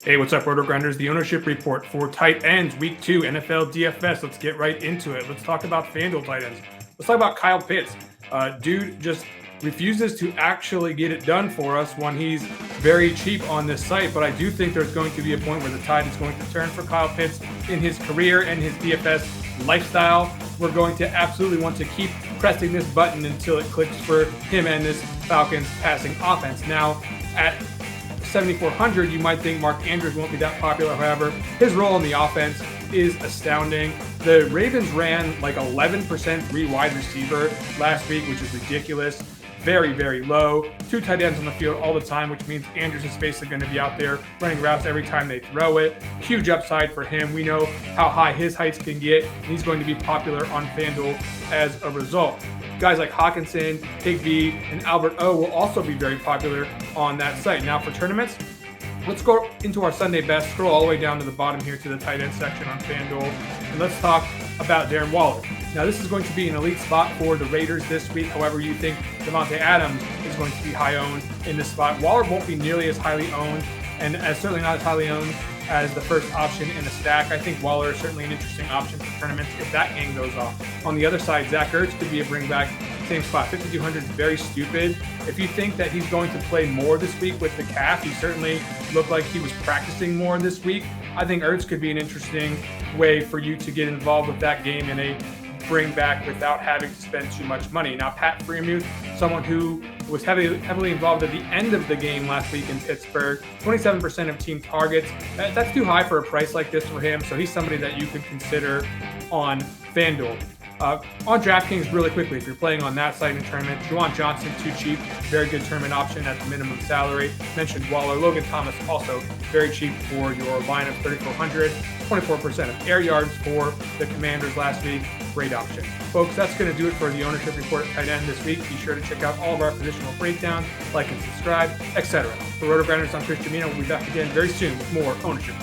Hey, what's up, RotoGrinders? The ownership report for tight ends, week 2, NFL DFS. Let's get right into it. Let's talk about FanDuel tight ends. Let's talk about Kyle Pitts. Dude just refuses to actually get it done for us when he's very cheap on this site. But I do think there's going to be a point where the tide is going to turn for Kyle Pitts in his career and his DFS lifestyle. We're going to absolutely want to keep pressing this button until it clicks for him and this Falcons passing offense. Now, at 7,400, you might think Mark Andrews won't be that popular. However, his role in the offense is astounding. The Ravens ran like 11% three wide receiver last week, which is ridiculous. Very, very low. 2 tight ends on the field all the time, which means Andrews is basically going to be out there running routes every time they throw it. Huge upside for him. We know how high his heights can get, and he's going to be popular on FanDuel as a result. Guys like Hawkinson, Higbee, and Albert O will also be very popular on that site. Now for tournaments, let's go into our Sunday best, scroll all the way down to the bottom here to the tight end section on FanDuel, and let's talk about Darren Waller. Now this is going to be an elite spot for the Raiders this week. However, you think Devontae Adams is going to be high owned in this spot. Waller won't be nearly as highly owned, and certainly not as highly owned as the first option in the stack. I think Waller is certainly an interesting option for tournaments if that game goes off. On the other side, Zach Ertz could be a bring back. Same spot. 5,200 is very stupid. If you think that he's going to play more this week with the calf, he certainly looked like he was practicing more this week. I think Ertz could be an interesting way for you to get involved with that game in a bring back without having to spend too much money. Now, Pat Freiermuth, someone who was heavily involved at the end of the game last week in Pittsburgh, 27% of team targets. That's too high for a price like this for him, so he's somebody that you could consider on FanDuel. On DraftKings, really quickly, if you're playing on that site in tournament, Juwan Johnson, too cheap, very good tournament option at the minimum salary. Mentioned Waller. Logan Thomas, also very cheap for your line of 3,400. 24% of air yards for the Commanders last week. Great option. Folks, that's going to do it for the ownership report at tight end this week. Be sure to check out all of our positional breakdowns, like and subscribe, etc. For RotoGrinders, I'm Gimino. We'll be back again very soon with more ownership.